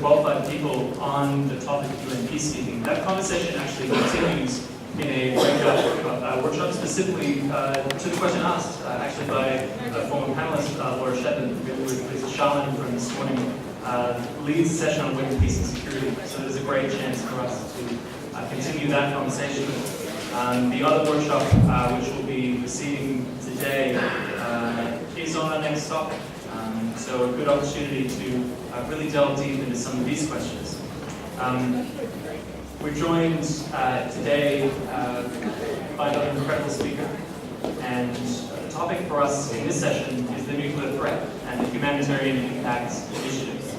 qualified people on the topic of UN peacekeeping. That conversation actually continues in a breakout workshop, specifically to the question asked actually by a former panelist, Laura Shedden, with Charlene from this morning, leads the session on women, peace and security. So there's a great chance for us to continue that conversation. The other workshop, which will be proceeding today, is on our next topic. So a good opportunity to really delve deep into some of these questions. We're joined today by another incredible speaker, and the topic for us in this session is the nuclear threat and the humanitarian impact initiatives.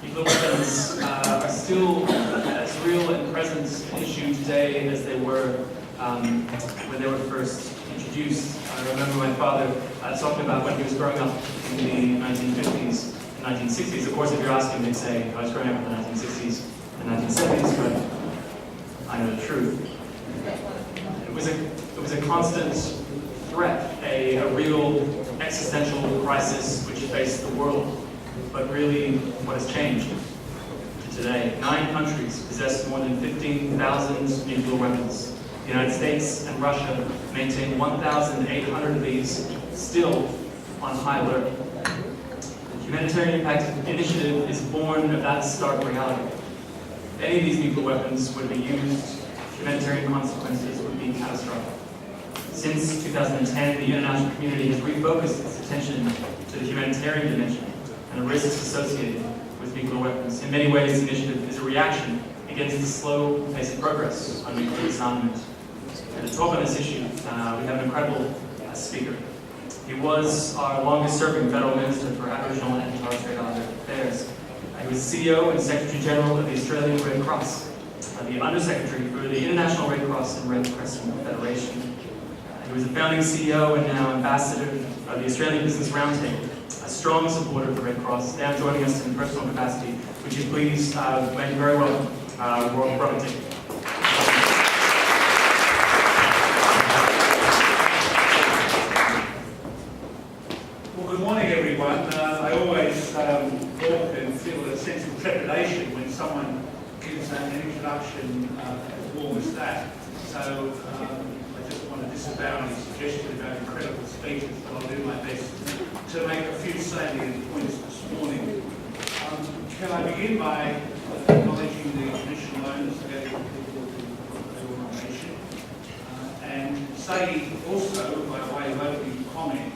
Nuclear weapons are still as real and present an issue today as they were when they were first introduced. I remember my father talking about when he was growing up in the 1950s and 1960s. Of course, if you're asking, they'd say, I was growing up in the 1960s and 1970s, but I know the truth. It was a constant threat, a real existential crisis which faced the world. But really, what has changed to today? 9 countries possess more than 15,000 nuclear weapons. The United States and Russia maintain 1,800 of these, still on high alert. The Humanitarian Impact Initiative is born of that stark reality. If any of these nuclear weapons were to be used, humanitarian consequences would be catastrophic. Since 2010, the international community has refocused its attention to the humanitarian dimension and the risks associated with nuclear weapons. In many ways, the initiative is a reaction against the slow pace of progress on nuclear disarmament. And to talk on this issue, we have an incredible speaker. He was our longest-serving federal minister for Aboriginal and Torres Strait Islander affairs. He was CEO and Secretary General of the Australian Red Cross, the Undersecretary for the International Red Cross and Red Crescent Federation. He was the founding CEO and now Ambassador of the Australian Business Roundtable, a strong supporter of the Red Cross, now joining us in personal capacity. Would you please make very welcome, Royal Property. Well, good morning, everyone. I always walk and feel a sense of trepidation when someone gives an introduction as warm as that. So I just want to disavow any suggestion about incredible speeches, but I'll do my best to make a few salient points this morning. Can I begin by acknowledging the traditional owners of the people of the organisation, and say also, by way of opening comment,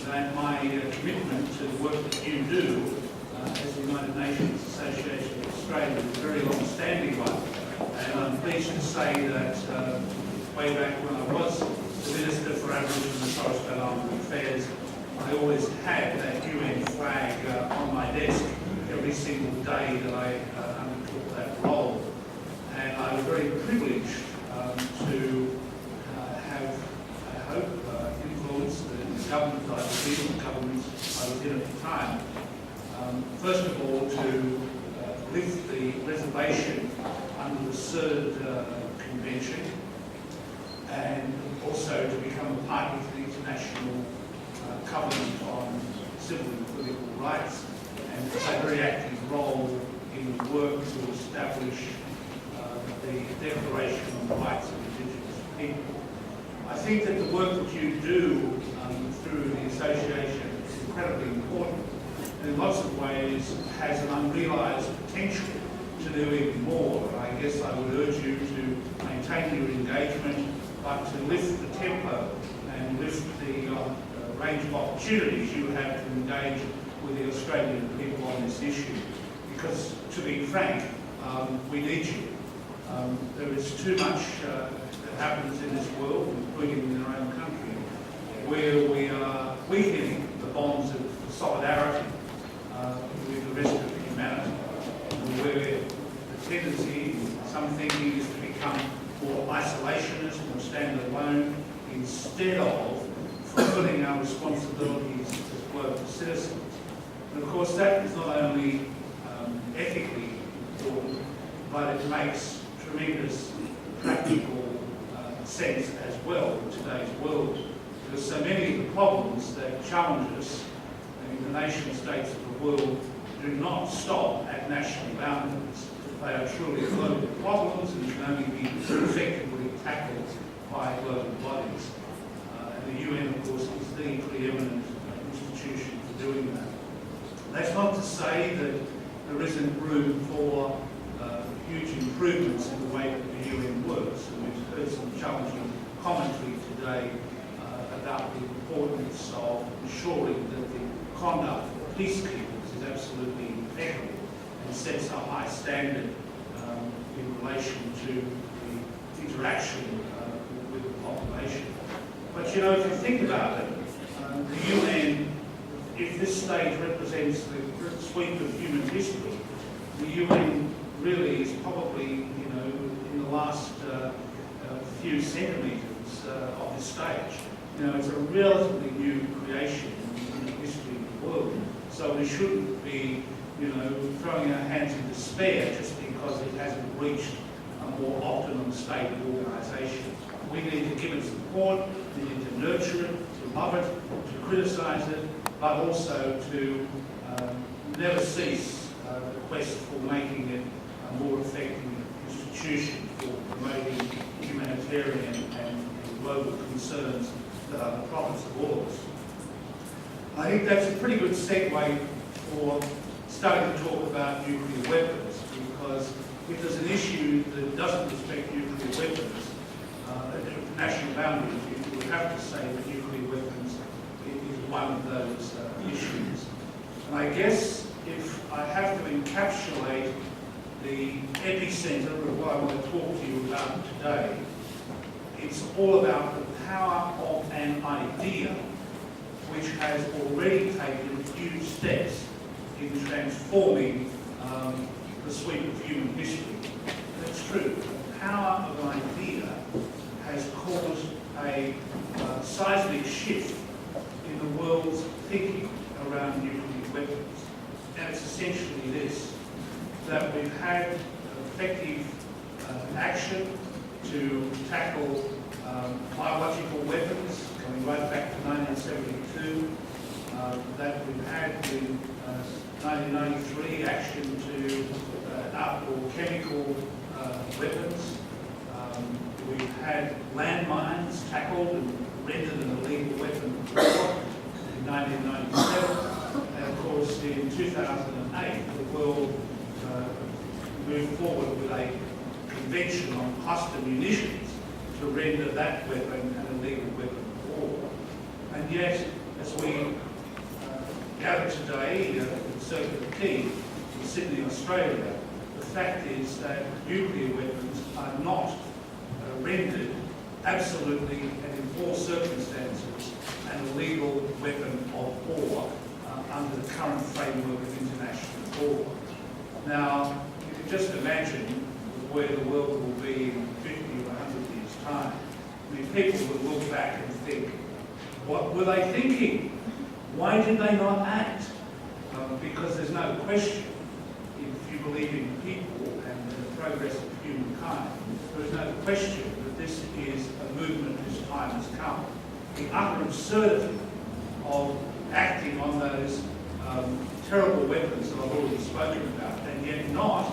that my commitment to the work that you do as the United Nations Association of Australia is a very long-standing one. And I'm pleased to say that way back when I was the Minister for Aboriginal and Torres Strait Islander Affairs, I always had that UN flag on my desk every single day that I undertook that role. And I was very privileged to have, I hope, influence the government that I was in, the government I was in at the time. First of all, to lift the reservation under the third convention, and also to become a party to the International Covenant on Civil and Political Rights, and to play a very active role in the work to establish the Declaration on the Rights of Indigenous People. I think that the work that you do through the association is incredibly important, and in lots of ways has an unrealised potential to do even more. I guess I would urge you to maintain your engagement, but to lift the tempo and lift the range of opportunities you have to engage with the Australian people on this issue. Because, to be frank, we need you. There is too much that happens in this world, including in our own country, where we are weakening the bonds of solidarity with the rest of humanity, where the tendency in some thinking is to become more isolationist, more stand alone, instead of fulfilling our responsibilities as global citizens. And of course that is not only ethically important, but it makes tremendous practical sense as well in today's world. Because so many of the problems that challenge us in the nation states of the world do not stop at national boundaries. They are truly global problems and can only be effectively tackled by global bodies. And the UN, of course, is the preeminent institution for doing that. That's not to say that there isn't room for huge improvements in the way that the UN works. And we've heard some challenging commentary today about the importance of ensuring that the conduct of peacekeepers is absolutely impeccable and sets a high standard in relation to the interaction with the population. But you know, if you think about it, the UN, if this stage represents the sweep of human history, the UN really is probably, you know, in the last few centimetres of this stage. You know, it's a relatively new creation in the history of the world. So we shouldn't be, you know, throwing our hands in despair just because it hasn't reached a more optimum state of organisation. We need to give it support, we need to nurture it, to love it, to criticise it, but also to never cease the quest for making it a more effective institution for promoting humanitarian and global concerns that are the province of all of us. I think that's a pretty good segue for starting to talk about nuclear weapons, because if there's an issue that doesn't respect nuclear weapons at national boundaries, you would have to say that nuclear weapons is one of those issues. And I guess if I have to encapsulate the epicentre of what I want to talk to you about today, it's all about the power of an idea which has already taken huge steps in transforming the sweep of human history. That's true. The power of an idea has caused a seismic shift in the world's thinking around nuclear weapons. And it's essentially this, that we've had effective action to tackle biological weapons going right back to 1972, that we've had in 1993 action to outlaw chemical weapons. We've had landmines tackled and rendered an illegal weapon of war in 1997. And of course, in 2008, the world moved forward with a convention on cluster munitions to render that weapon an illegal weapon of war. And yet, as we gather today in Circuit Key in Sydney, Australia, the fact is that nuclear weapons are not rendered absolutely and in all circumstances an illegal weapon of war under the current framework of international law. Now, you can just imagine where the world will be in 50 or 100 years' time. I mean, people will look back and think, what were they thinking? Why did they not act? Because there's no question, if you believe in people and the progress of humankind, there is no question that this is a movement whose time has come. The utter absurdity of acting on those terrible weapons that I've already spoken about, and yet not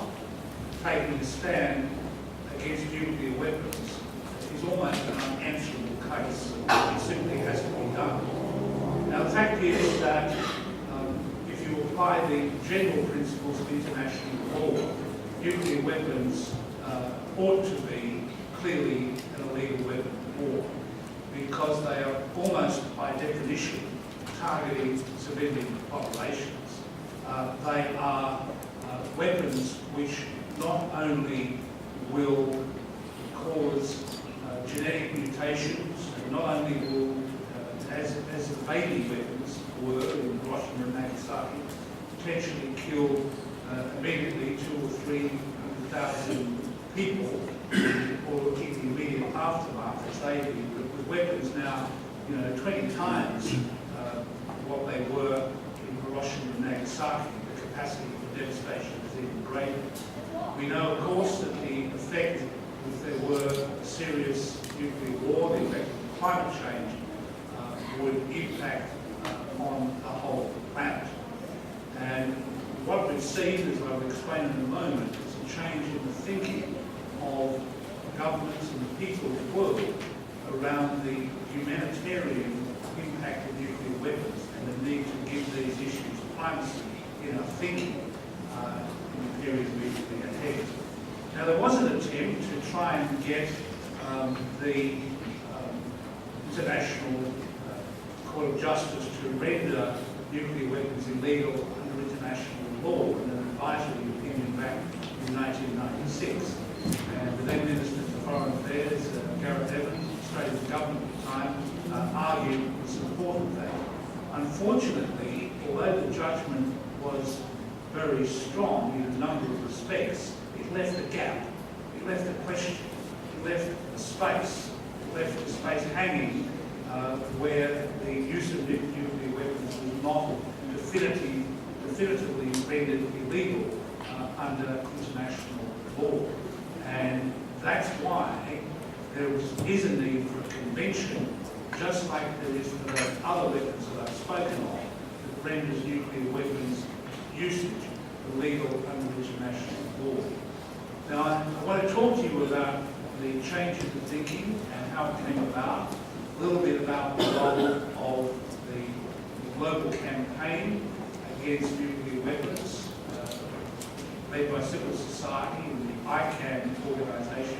taking a stand against nuclear weapons is almost an unanswerable case. It simply has to be done. Now, the fact is that if you apply the general principles of international law, nuclear weapons ought to be clearly an illegal weapon of war, because they are almost by definition targeting civilian populations. They are weapons which not only will cause genetic mutations, and not only will, as the baby weapons were in Hiroshima and Nagasaki, potentially kill immediately 200,000 or 300,000 people, or in the immediate aftermath as they did, but with weapons now, 20 times what they were in Hiroshima and Nagasaki. The capacity for devastation is even greater. We know, of course, that the effect, if there were a serious nuclear war, the effect of climate change would impact on the whole planet. And what seen, as I will explain in a moment, is a change in the thinking of governments and the people of the world around the humanitarian impact of nuclear weapons and the need to give these issues primacy in our thinking in the period immediately ahead. Now, there was an attempt to try and get the International Court of Justice to render nuclear weapons illegal under international law in an advisory opinion back in 1996. And the then Minister for Foreign Affairs, Gareth Evans, Australian government at the time, argued in support of that. Unfortunately, although the judgment was very strong in a number of respects, it left a gap, it left a question, it left a space, it left a space hanging where the use of nuclear weapons was not definitively rendered illegal under international law. And that's why there is a need for a convention, just like there is for those other weapons that I've spoken of, that renders nuclear weapons usage illegal under international law. Now, I want to talk to you about the change in the thinking and how it came about, a little bit about the role of the global campaign against nuclear weapons, led by civil society and the ICAN organisation.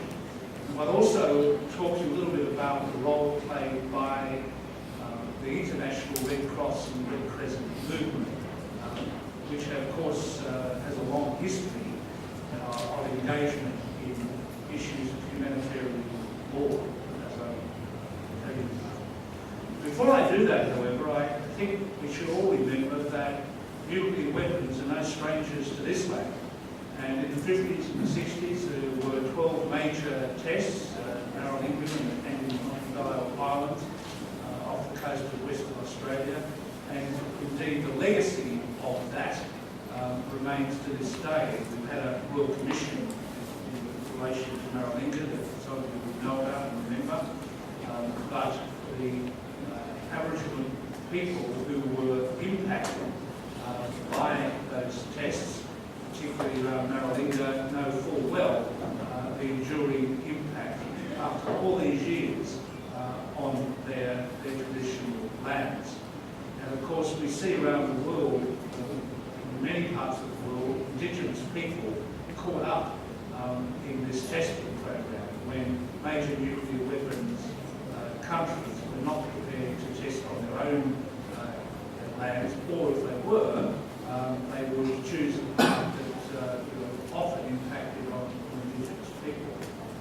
I'll also talk to you a little bit about the role played by the International Red Cross and Red Crescent movement, which of course has a long history of engagement in issues of humanitarian law, as I tell you. Before I do that, however, I think we should all remember that nuclear weapons are no strangers to this land. And in the 50s and the 60s, there were 12 major tests, Narrowing England and in Paltalk Islands, off the coast of Western Australia. And indeed, the legacy of that remains to this day. We've had a Royal Commission in relation to Narrowing England that some of you would know about and remember. But the Aboriginal people who were impacted by those tests, particularly around Narrowinga, know full well the enduring impact after all these years on their traditional lands. And of course, we see around the world, in many parts of the world, Indigenous people caught up in this testing program when major nuclear weapons countries were not prepared to test on their own lands, or if they were, they would choose a path that often impacted on Indigenous people.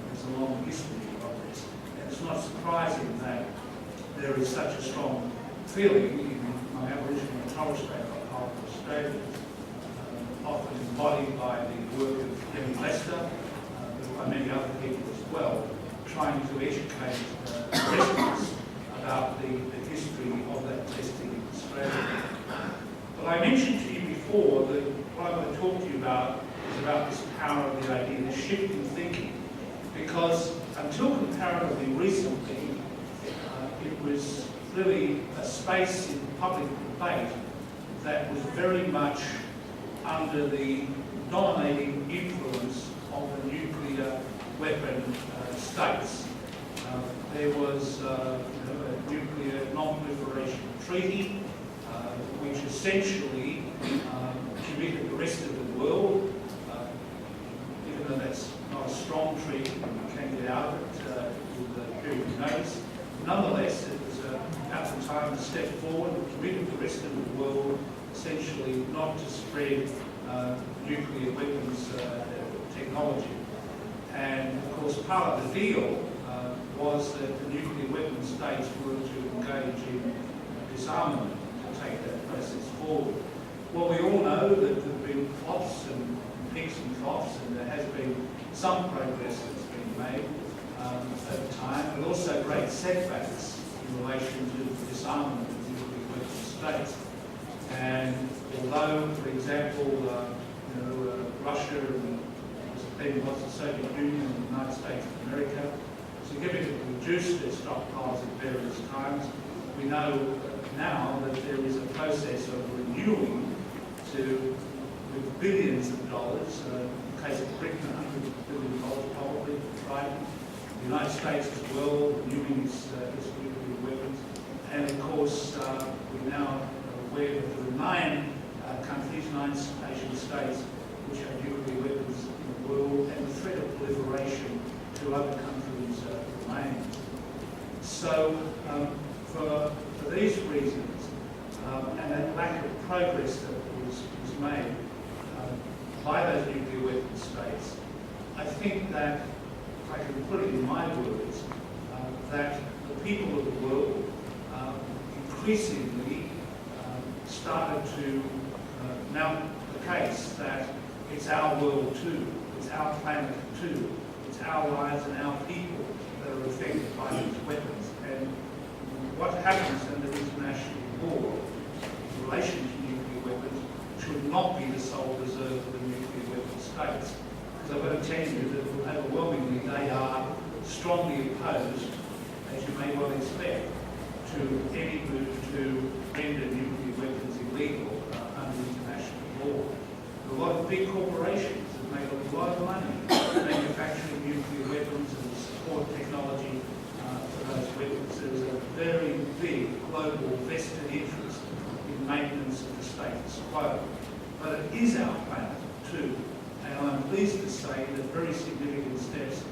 There's a long history of this. And it's not surprising that there is such a strong feeling among Aboriginal and Torres Strait Australians, often embodied by the work of Kevin Lester, but by many other people as well, trying to educate residents about the history of that testing in Australia. But I mentioned to you before that what I'm going to talk to you about is about this power of the idea, the shift in thinking, because until comparatively recently, it was really a space in public debate that was very much under the dominating influence of the nuclear weapon states. There was a nuclear non-proliferation treaty, which essentially committed the rest of the world, even though that's not a strong treaty, you can get out of it with a period of notice. Nonetheless, it was at the time a step forward, committed the rest of the world essentially not to spread nuclear weapons technology. And of course, part of the deal was that the nuclear weapons states were to engage in disarmament to take that process forward. Well, we all know that there have been flops and peaks and troughs, and there has been some progress that's been made over time, but also great setbacks in relation to the disarmament of nuclear weapons states. And although, for example, Russia and then was the Soviet Union and the United States of America significantly reduced their stockpiles at various times, we know now that there is a process of renewing to with billions of dollars. In the case of Britain, $100 billion probably, right? The United States as well, renewing its nuclear weapons. And of course, we're now aware that there are 9 countries, 9 Asian states, which have nuclear weapons in the world, and the threat of proliferation to other countries remains. So, for these reasons, and that lack of progress that was made by those nuclear weapon states, I think that, if I can put it in my words, that the people of the world increasingly started to mount the case that it's our world too, it's our planet too, it's our lives and our people that are affected by these weapons. And what happens under international law in relation to nuclear weapons should not be the sole reserve of the nuclear weapon states. Because I've got to tell you that overwhelmingly they are strongly opposed, as you may well expect, to any move to render nuclear weapons illegal under international law. A lot of big corporations have made a lot of money manufacturing nuclear weapons and support technology for those weapons. There's a very big global vested interest in maintenance of the status quo. But it is our planet too, and I'm pleased to say that very significant steps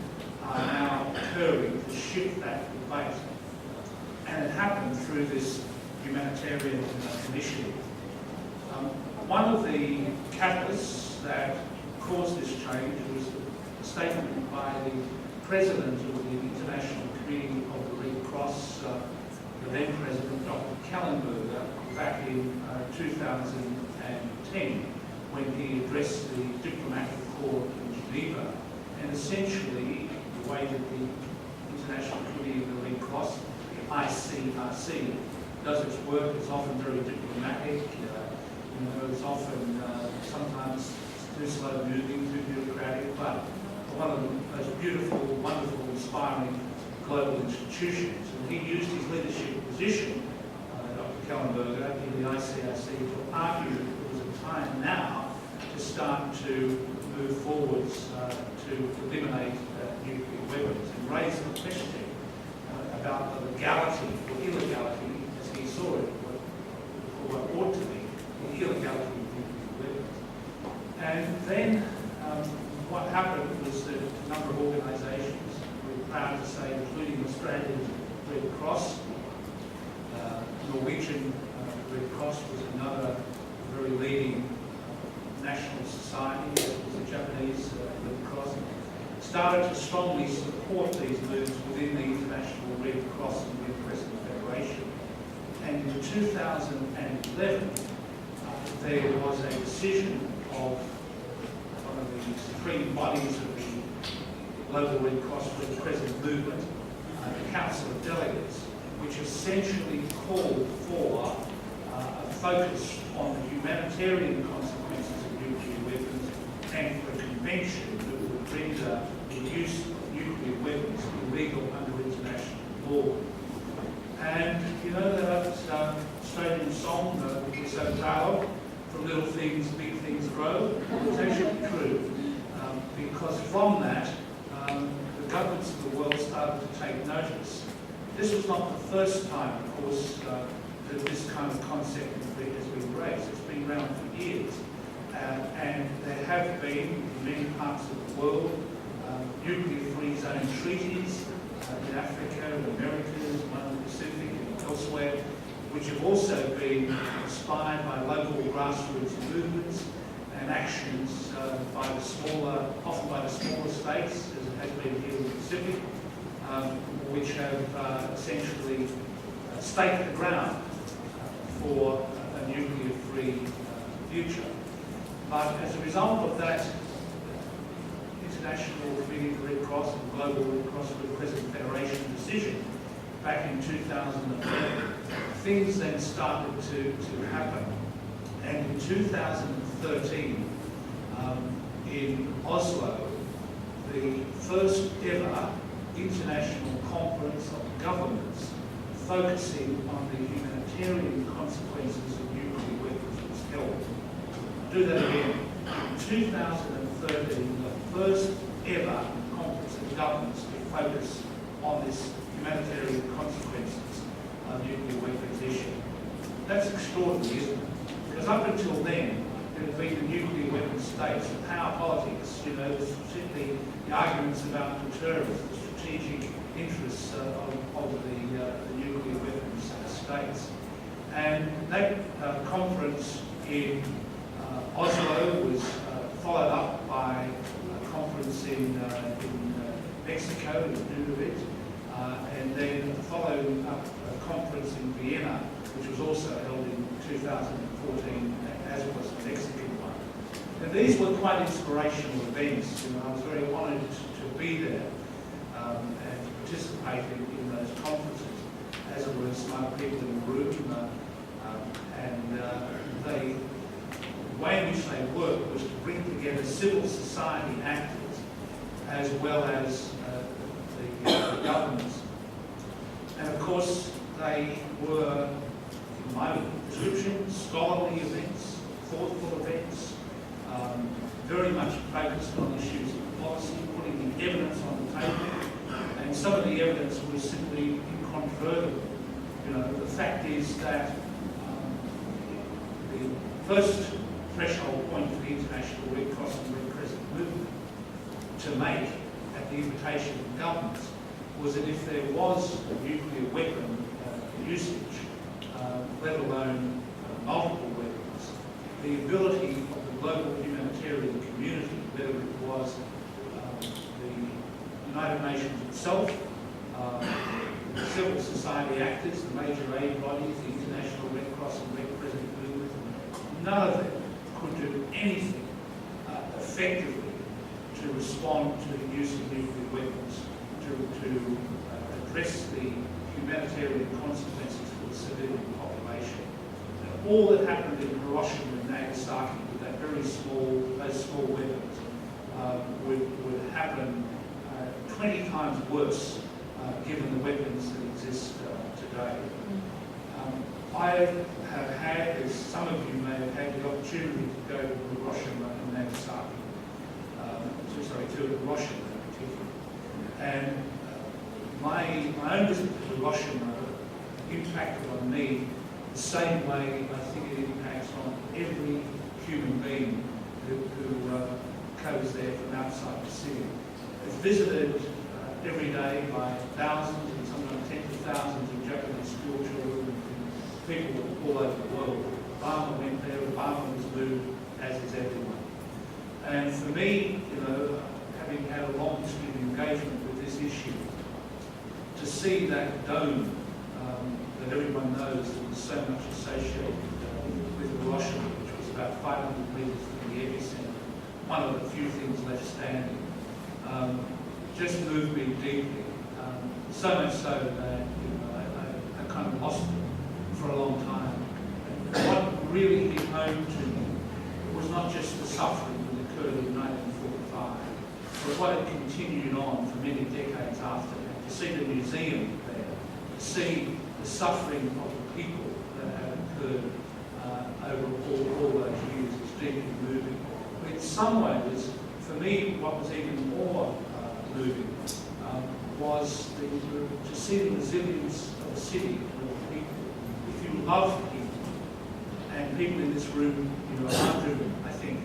are now occurring to shift that debate. And it happened through this humanitarian initiative. One of the catalysts that caused this change was a statement by the president of the International Committee of the Red Cross, the then president, Dr. Kallenberger, back in 2010, when he addressed the diplomatic corps in Geneva. And essentially, the way that the International Committee of the Red Cross, the ICRC, does its work is often very diplomatic. It's often sometimes too slow moving, too bureaucratic, but one of the most beautiful, wonderful, inspiring global institutions. And he used his leadership position, Dr. Kallenberger, in the ICRC, to argue that it was a time now to start to move forwards to eliminate nuclear weapons and raise the question about the legality or illegality, as he saw it, or what ought to be the illegality of nuclear weapons. And then what happened was that a number of organisations, we're proud to say, including Australia's Red Cross, Norwegian Red Cross was another very leading national society, as was the Japanese Red Cross, started to strongly support these moves within the International Red Cross and Red Crescent Federation. And in 2011, there was a decision of one of the supreme bodies of the Global Red Cross Red Crescent movement, the Council of Delegates, which essentially called for a focus on the humanitarian consequences of nuclear weapons and for a convention that would render the use of nuclear weapons illegal under international law. And you know that Australian song, we're so proud, from little things, big things grow? It's actually true, because from that, the governments of the world started to take notice. This was not the first time, of course, that this kind of concept has been raised. It's been around for years. And there have been, in many parts of the world, nuclear-free zone treaties in Africa, in Americas, one in the Pacific, and elsewhere, which have also been inspired by local grassroots movements and actions by the smaller, often by the smaller states, as it has been here in the Pacific, which have essentially staked the ground for a nuclear-free future. But as a result of that International Committee of the Red Cross and Global Red Cross Red Crescent Federation decision back in 2011, things then started to happen. And in 2013, in Oslo, the first ever international conference of governments focusing on the humanitarian consequences of nuclear weapons was held. I'll do that again. in 2013, the first ever conference of governments to focus on this humanitarian consequences of nuclear weapons issue. That's extraordinary, isn't it? Because up until then, there have been the nuclear weapons states, the power politics, particularly the arguments about deterrence, the strategic interests of the nuclear weapons states. And that conference in Oslo was followed up by a conference in Mexico, in Unaa, and then followed up a conference in Vienna, which was also held in 2014, as was the Mexican one. And these were quite inspirational events. I was very honoured to be there and to participate in those conferences, as was my people in the room. The way in which they worked was to bring together civil society actors as well as the governments. And of course, they were, in my description, scholarly events, thoughtful events, very much focused on issues of policy, putting the evidence on the table, and some of the evidence was simply incontrovertible. The fact is that the first threshold point for the International Red Cross and Red Crescent movement to make at the invitation of governments was that if there was a nuclear weapon usage, let alone multiple weapons, the ability of the global humanitarian community, whether it was the United Nations itself, civil society actors, the major aid bodies, the International Red Cross and Red Crescent movement, none of them could do anything effectively to respond to the use of nuclear weapons, to address the humanitarian consequences for the civilian population. And all that happened in Hiroshima and Nagasaki with that those small weapons would happen 20 times worse given the weapons that exist today. I have had, as some of you may have had, the opportunity to go to Hiroshima and Nagasaki, to Hiroshima in particular. And my own visit to Hiroshima impacted on me the same way I think it impacts on every human being who goes there from outside the city. It's visited every day by thousands and sometimes tens of thousands of Japanese school children and people all over the world. Obama went there, Obama was moved, as is everyone. And for me, having had a long history of engagement with this issue, to see that dome that everyone knows that was so much associated with Hiroshima, which was about 500 metres from the epicenter, one of the few things left standing, just moved me deeply. So much so that I kind of lost it for a long time. And what really hit home to me was not just the suffering that occurred in 1945, but what had continued on for many decades after that. To see the museum there, to see the suffering of the people that had occurred over all those years is deeply moving. But in some ways, for me, what was even more moving was to see the resilience of the city and of the people. If you love people, and people in this room, are driven, I think,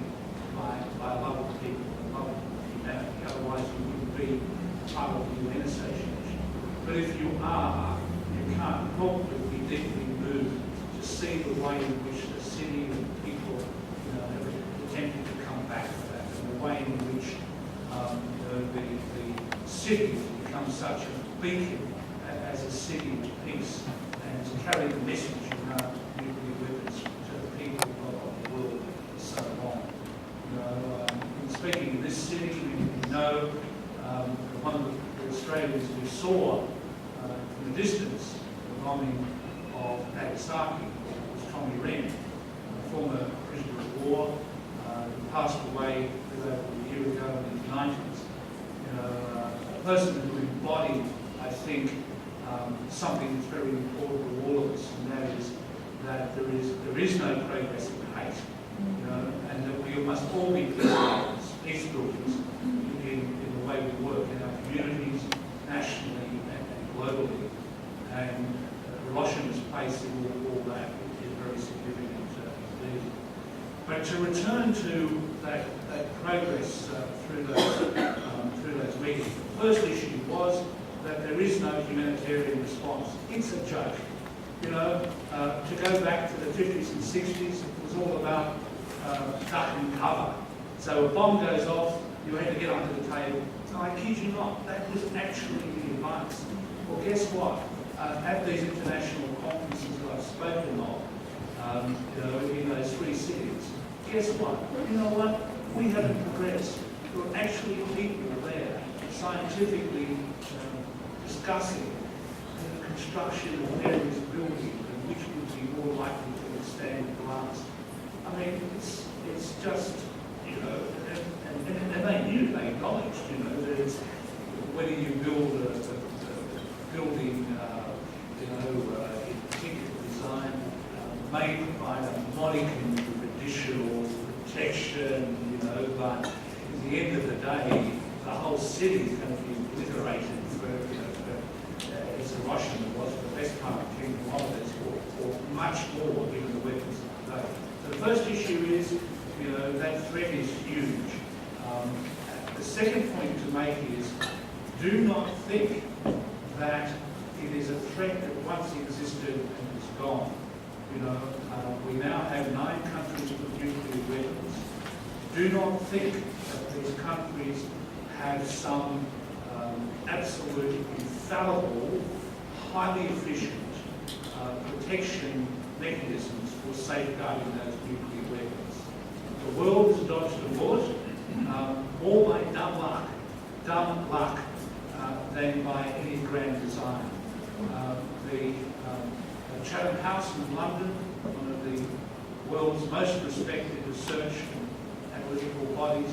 by a love of people and love of humanity. Otherwise, you wouldn't be part of the UN Association. But if you are, you can't help but be deeply moved to see the way in which the city and the people, have attempted to come back to that, and the way in which the city has become such a beacon as a city of peace and to carry the message of nuclear weapons to the people of the world for so long. In speaking in this city, we know one of the Australians who saw from a distance the bombing of Nagasaki was Tommy Wren, a former prisoner of war, who passed away over a year ago in the 90s. A person who embodied, I think, something that's very important to all of us, and that is that there is no progress in hate. and that we must all be peace builders in the way we work in our communities, nationally and globally. And Hiroshima's place in all that is very significant indeed. But to return to that progress through those meetings, the first issue was that there is no humanitarian response. It's a joke. To go back to the 50s and 60s, it was all about duck and cover. So a bomb goes off, you had to get under the table. No, I kid you not, that was actually the advance. Well, guess what? At these international conferences that I've spoken of, in those 3 cities, guess what? You know what? We haven't progressed. There are actually people there scientifically discussing the construction of various buildings and which would be more likely to withstand blast. I mean, it's just, and they knew, they acknowledged, that it's whether you build a building, in particular design, may provide a modicum of additional protection, but at the end of the day, the whole city is going to be obliterated for as Hiroshima was for the best part of 10 kilometres or much more given the weapons of the day. So the first issue is, that threat is huge. The second point to make is, do not think that it is a threat that once existed and is gone. We now have 9 countries with nuclear weapons. Do not think that these countries have some absolute, infallible, highly efficient protection mechanisms for safeguarding those nuclear weapons. The world has dodged a bullet more by dumb luck than by any grand design. The Chatham House in London, one of the world's most respected research and analytical bodies,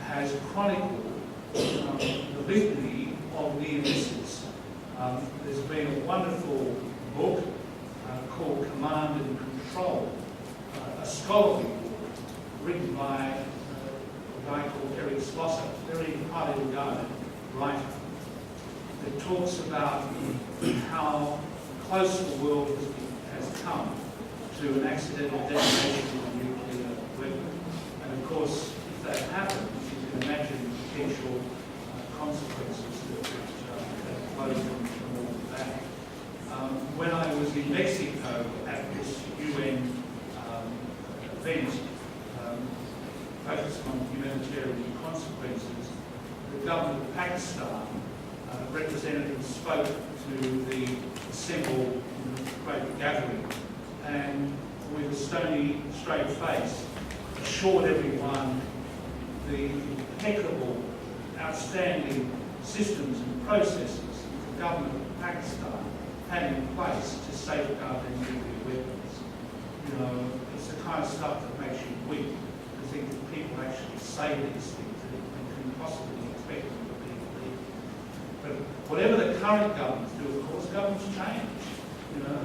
has chronicled the litany of near misses. There's been a wonderful book called Command and Control, a scholarly book written by a guy called Eric Schlosser, very highly regarded writer, that talks about how close the world has come to an accidental detonation of a nuclear weapon. And of course, if that happens, you can imagine the potential consequences that flow from all of that. When I was in Mexico at this UN event focused on humanitarian consequences, the government of Pakistan representatives spoke to the assembled great gathering, and with a stony, straight face, assured everyone the impeccable, outstanding systems and processes the government of Pakistan had in place to safeguard their nuclear weapons. It's the kind of stuff that makes you weep to think that people actually say these things and can possibly expect them to be believed. But whatever the current governments do, of course, governments change.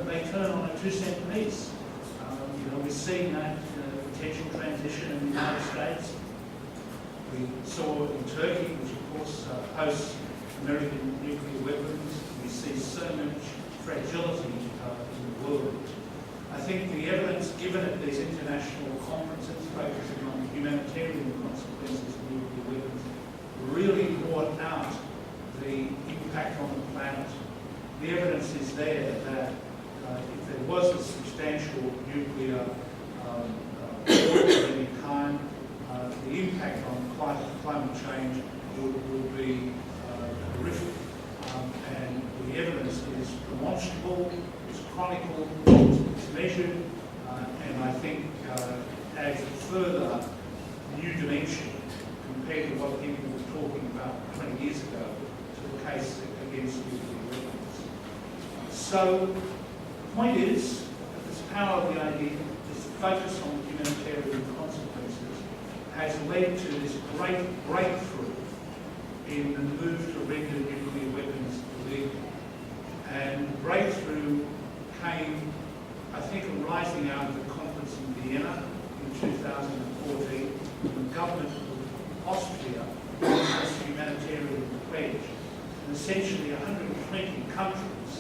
They turn on a 2-cent piece. We've seen that potential transition in the United States. We saw it in Turkey, which of course hosts American nuclear weapons. We see so much fragility in the world. I think the evidence given at these international conferences focusing on humanitarian consequences of nuclear weapons really brought out the impact on the planet. The evidence is there that if there was a substantial nuclear war of any kind, the impact on climate change would be horrific. And the evidence is demonstrable, it's chronicled, it's measured, and I think adds a further new dimension compared to what people were talking about 20 years ago to the case against nuclear weapons. So the point is that this power of the idea, this focus on humanitarian consequences, has led to this great breakthrough in the move to render nuclear weapons illegal. And the breakthrough came, I think, arising out of the conference in Vienna in 2014, the government of Austria announced a humanitarian pledge. And essentially 120 countries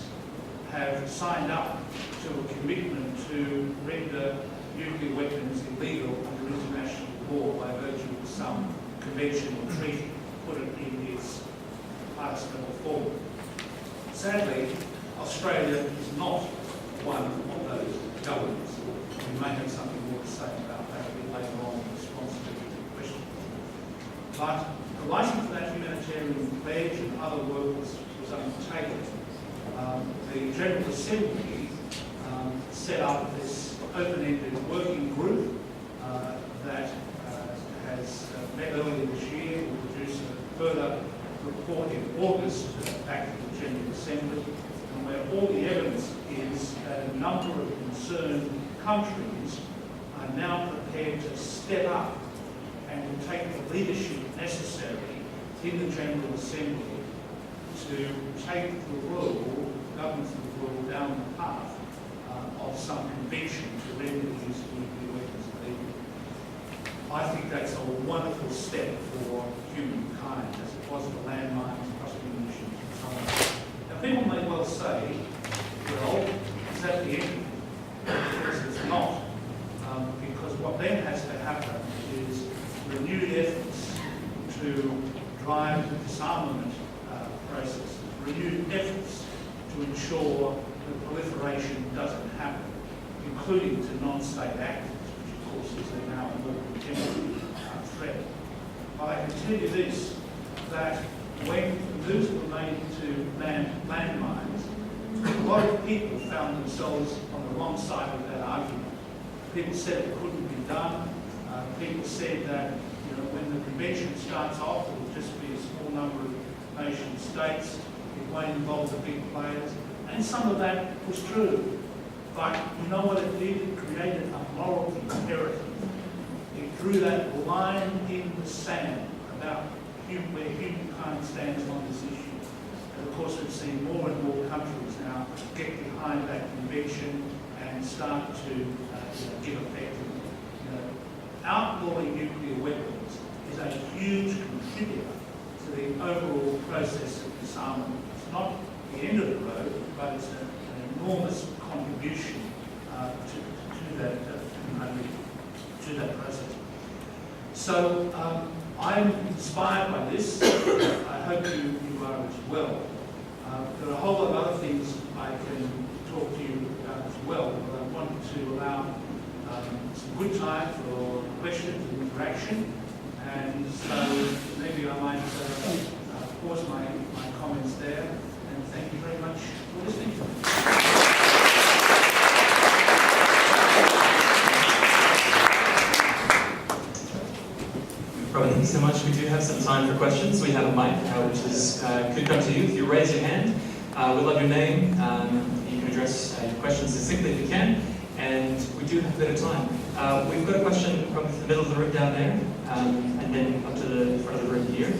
have signed up to a commitment to render nuclear weapons illegal under international law by virtue of some convention or treaty, put it in its highest level form. Sadly, Australia is not one of those governments. We may have something more to say about that a bit later on in response to the question. But the license for that humanitarian pledge and other work was undertaken. The General Assembly set up this open-ended working group that has met earlier this year, will produce a further report in August back to the General Assembly, and where all the evidence is that a number of concerned countries are now prepared to step up and will take the leadership necessary in the General Assembly to take the world, governments of the world, down the path of some conviction to render the use of nuclear weapons illegal. I think that's a wonderful step for humankind, as it was for landmines, cluster munitions, and so on. Now, people may well say, well, is that the end? Yes, it's not. Because what then has to happen is renewed efforts to drive the disarmament process, renewed efforts to ensure that proliferation doesn't happen, including to non-state actors, which of course is now a more contemporary threat. But I can tell you this, that when the moves were made to landmines, a lot of people found themselves on the wrong side of that argument. People said it couldn't be done. People said that when the convention starts off, it will just be a small number of nation states. It won't involve the big players. And some of that was true. But you know what it did? It created a moral imperative. It drew that line in the sand about where humankind stands on this issue. And of course, we've seen more and more countries now get behind that conviction and start to give effect. Outlawing nuclear weapons is a huge contributor to the overall process of disarmament. It's not the end of the road, but it's an enormous contribution to that process. So I'm inspired by this. I hope you are as well. There are a whole lot of other things I can talk to you about as well, but I wanted to allow some good time for questions and interaction, and so maybe I might pause my comments there, and thank you very much for listening to me. Robert, thank you so much. We do have some time for questions. We have a mic, which could come to you. If you raise your hand, we'll have your name. You can address your questions succinctly if you can. And we do have a bit of time. We've got a question from the middle of the room down there, and then up to the front of the room here.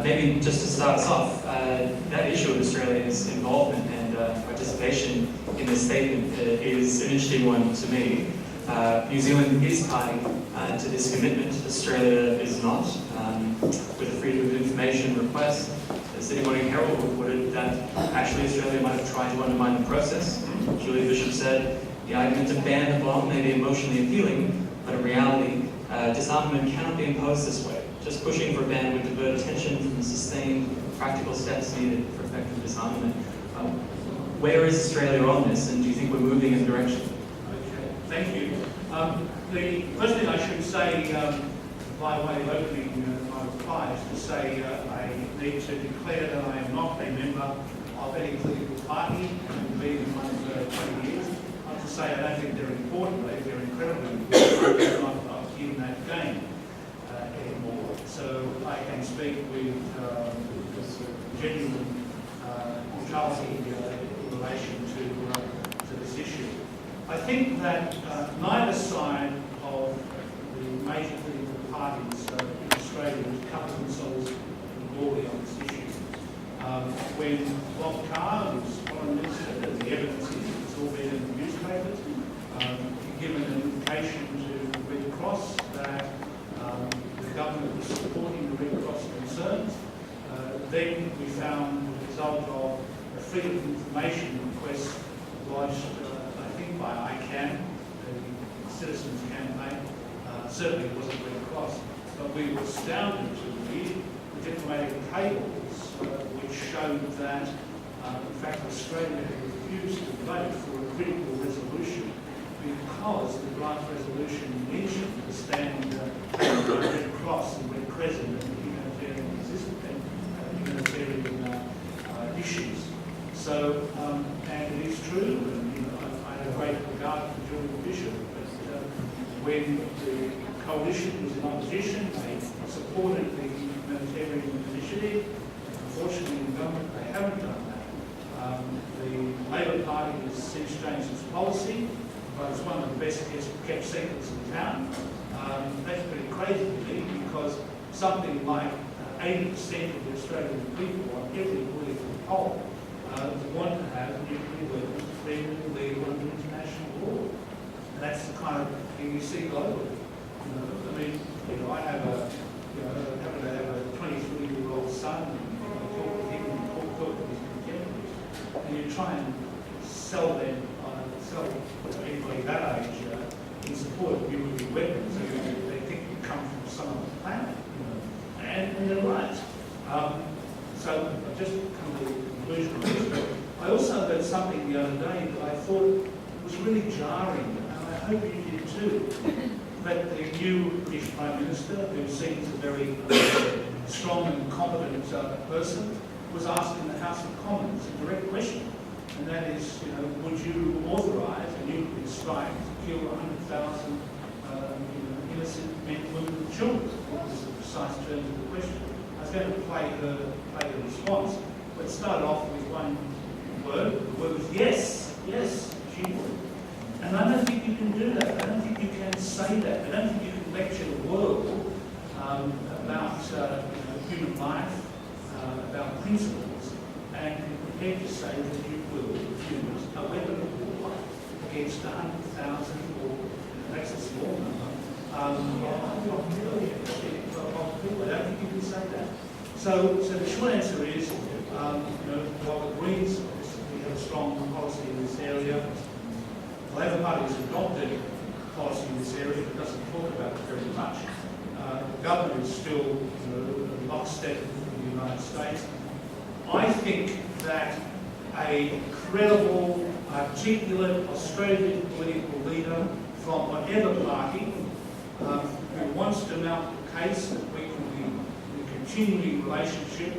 Maybe just to start us off, that issue of Australia's involvement and participation in this statement is an interesting one to me. New Zealand is party to this commitment. Australia is not. With the Freedom of Information request, the Sydney Morning Herald reported that actually Australia might have tried to undermine the process. Julia Bishop said, the argument to ban the bomb may be emotionally appealing, but in reality, disarmament cannot be imposed this way. Just pushing for a ban would divert attention from the sustained practical steps needed for effective disarmament. Where is Australia on this, and do you think we're moving in the direction? Okay, thank you. The first thing I should say, by way of opening my reply, is to say I need to declare that I am not a member of any political party, and have been in one for 20 years. Not to say I don't think they're important, but they're incredibly important. I'm not in that game anymore. So I can speak with genuine neutrality in relation to this issue. I think that neither side of the major political parties in Australia have covered themselves broadly on this issue. When Bob Carr was Foreign Minister, the evidence is it's all been in the newspapers, given an invitation to the Red Cross, that the government was supporting the Red Cross concerns. Then we found the result of a freedom of information request lodged, I think, by ICANN, the Citizens Campaign. Certainly it wasn't Red Cross, but we were astounded to read the diplomatic cables which showed that, in fact, Australia had refused to vote for a critical resolution because the draft resolution mentioned the stand of the Red Cross and Red Crescent and humanitarian issues. So, and it is true, and I have great regard for Julian Bishop, but when the coalition was in opposition, they supported the humanitarian initiative. Unfortunately, in government, they haven't done that. The Labor Party has since changed its policy, but it's one of the best kept secrets in town. That's pretty crazy to me because something like 80% of the Australian people on every political poll want to have nuclear weapons legally legal under international law. And that's the kind of thing you see globally. I mean, I have happen to have a 23-year-old son, and I talk to him and talk to his contemporaries, and you try and sell anybody that age in support of nuclear weapons. They think you come from some other planet, and they're right. So I've just come to the conclusion of this, but I also heard something the other day that I thought was really jarring, and I hope you did too. That the new British Prime Minister, who seems a very strong and competent person, was asked in the House of Commons a direct question, and that is, would you authorise a nuclear strike to kill 100,000 innocent men, women, and children? What was the precise terms of the question? I was going to play the response, but it started off with one word. The word was yes, yes, she would. And I don't think you can do that. I don't think you can say that. I don't think you can lecture the world about human life, about principles, and be prepared to say that you will refuse a weapon of war against 100,000, or that's a small number, millions of people. I don't think you can say that. So the short answer is, while the Greens obviously have a strong policy in this area, the Labor Party has adopted policy in this area but doesn't talk about it very much. The government is still lockstep with the United States. I think that a credible, articulate Australian political leader from whatever party who wants to mount the case that we can be in a continuing relationship